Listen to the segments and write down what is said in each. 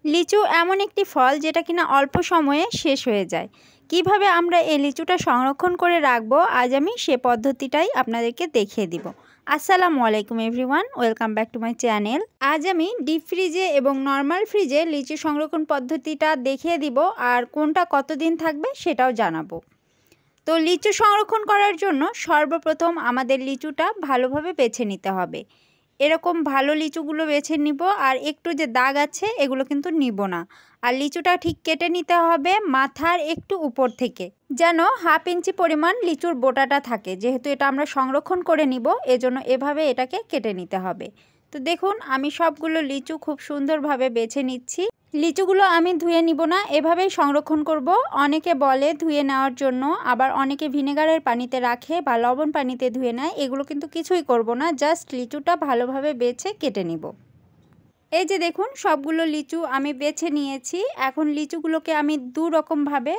লিচু এমন একটি ফল যেটা কিনা অল্প সময়ে শেষ হয়ে যায়। কিভাবে আমরা এই লিচুটা সংরক্ষণ করে রাখবো, আজ আমি সে পদ্ধতিটাই আপনাদেরকে দেখিয়ে দিব। আসসালামু আলাইকুম everyone, welcome back to my channel. আজ আমি ডিপ ফ্রিজে এবং নর্মাল ফ্রিজে লিচু সংরক্ষণ পদ্ধতিটা দেখিয়ে দিব, আর কোনটা কতদিন থাকবে সেটাও জানাবো। তো লিচু সংরক্ষণ করার জন্য সর্বপ্রথম আমাদের লিচুটা ভালোভাবে বেছে নিতে হবে। এরকম ভালো লিচুগুলো বেছে নিব, আর একটু যে দাগ আছে এগুলো কিন্তু নিব না। আর লিচুটা ঠিক কেটে নিতে হবে মাথার একটু উপর থেকে, যেন হাফ ইঞ্চি পরিমাণ লিচুর বোটাটা থাকে। যেহেতু এটা আমরা সংরক্ষণ করে নিব, এজন্য এভাবে এটাকে কেটে নিতে হবে। তো দেখুন, আমি সবগুলো লিচু খুব সুন্দরভাবে বেছে নিচ্ছি। লিচুগুলো আমি ধুয়ে নিব না, এভাবেই সংরক্ষণ করব। অনেকে বলে ধুয়ে নেওয়ার জন্য, আবার অনেকে ভিনেগারের পানিতে রাখে বা লবণ পানিতে ধুয়ে নেয়। এগুলো কিন্তু কিছুই করব না, জাস্ট লিচুটা ভালোভাবে বেছে কেটে নিব। এই যে দেখুন, সবগুলো লিচু আমি বেছে নিয়েছি। এখন লিচুগুলোকে আমি দু রকমভাবে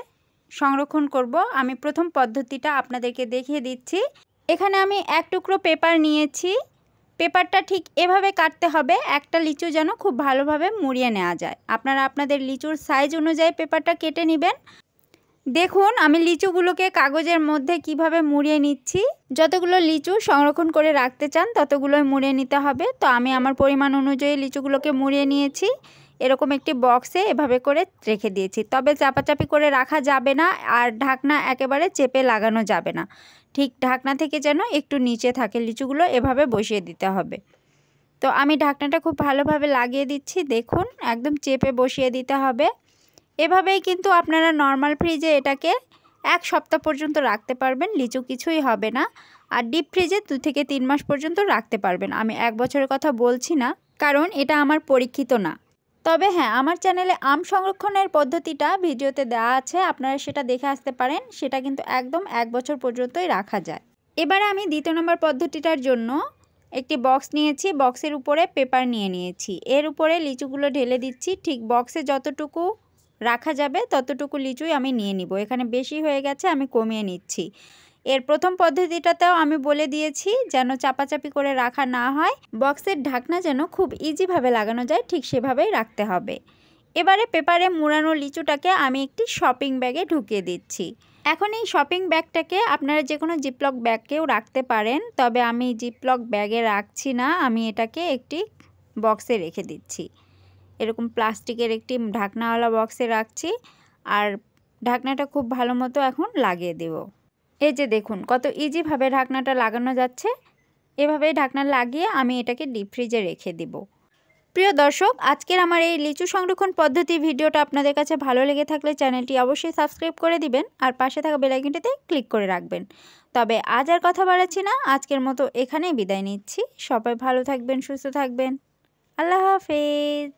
সংরক্ষণ করব। আমি প্রথম পদ্ধতিটা আপনাদেরকে দেখিয়ে দিচ্ছি। এখানে আমি এক টুকরো পেপার নিয়েছি। পেপারটা ঠিক এভাবে কাটতে হবে, একটা লিচু যেন খুব ভালোভাবে মুড়িয়ে নেওয়া যায়। আপনারা আপনাদের লিচুর সাইজ অনুযায়ী পেপারটা কেটে নেবেন। দেখুন, আমি লিচুগুলোকে কাগজের মধ্যে কিভাবে মুড়িয়ে নিচ্ছি। যতগুলো লিচু সংরক্ষণ করে রাখতে চান ততগুলোই মুড়িয়ে নিতে হবে। তো আমি আমার পরিমাণ অনুযায়ী লিচুগুলোকে মুড়িয়ে নিয়েছি। এরকম একটি বক্সে এভাবে করে রেখে দিয়েছি। তবে চাপাচাপি করে রাখা যাবে না, আর ঢাকনা একেবারে চেপে লাগানো যাবে না। ঠিক ঢাকনা থেকে যেন একটু নিচে থাকে লিচুগুলো, এভাবে বসিয়ে দিতে হবে। তো আমি ঢাকনাটা খুব ভালোভাবে লাগিয়ে দিচ্ছি। দেখুন, একদম চেপে বসিয়ে দিতে হবে। এভাবেই কিন্তু আপনারা নর্মাল ফ্রিজে এটাকে 1 সপ্তাহ পর্যন্ত রাখতে পারবেন, লিচু কিছুই হবে না। আর ডিপ ফ্রিজে 2 থেকে 3 মাস পর্যন্ত রাখতে পারবেন। আমি 1 বছরের কথা বলছি না, কারণ এটা আমার পরীক্ষিত না। তবে হ্যাঁ, আমার চ্যানেলে আম সংরক্ষণের পদ্ধতিটা ভিডিওতে দেওয়া আছে, আপনারা সেটা দেখে আসতে পারেন। সেটা কিন্তু একদম 1 বছর পর্যন্তই রাখা যায়। এবারে আমি দ্বিতীয় নম্বর পদ্ধতিটার জন্য একটি বক্স নিয়েছি। বক্সের উপরে পেপার নিয়ে নিয়েছি। এর উপরে লিচুগুলো ঢেলে দিচ্ছি। ঠিক বক্সে যতটুকু রাখা যাবে ততটুকু লিচুই আমি নিয়ে নিব। এখানে বেশি হয়ে গেছে, আমি কমিয়ে নিচ্ছি। এর প্রথম পদ্ধতিটাতেও আমি বলে দিয়েছি যেন চাপাচাপি করে রাখা না হয়। বক্সের ঢাকনা যেন খুব ইজিভাবে লাগানো যায়, ঠিক সেভাবেই রাখতে হবে। এবারে পেপারে মুড়ানো লিচুটাকে আমি একটি শপিং ব্যাগে ঢুকিয়ে দিচ্ছি। এখন এই শপিং ব্যাগটাকে আপনারা যে কোনো জিপলক ব্যাগকেও রাখতে পারেন, তবে আমি জিপলক ব্যাগে রাখছি না। আমি এটাকে একটি বক্সে রেখে দিচ্ছি। এরকম প্লাস্টিকের একটি ঢাকনাওয়ালা বক্সে রাখছি, আর ঢাকনাটা খুব ভালো মতো এখন লাগিয়ে দেব। এই যে দেখুন, কত ইজিভাবে ঢাকনাটা লাগানো যাচ্ছে। এভাবেই ঢাকনা লাগিয়ে আমি এটাকে ডিপ ফ্রিজে রেখে দেব। প্রিয় দর্শক, আজকের আমার এই লিচু সংরক্ষণ পদ্ধতি ভিডিওটা আপনাদের কাছে ভালো লেগে থাকলে চ্যানেলটি অবশ্যই সাবস্ক্রাইব করে দিবেন, আর পাশে থাকা বেল আইকনটিতে ক্লিক করে রাখবেন। তবে আজ আর কথা বাড়াচ্ছি না, আজকের মতো এখানেই বিদায় নিচ্ছি। সবাই ভালো থাকবেন, সুস্থ থাকবেন। আল্লাহ হাফেজ।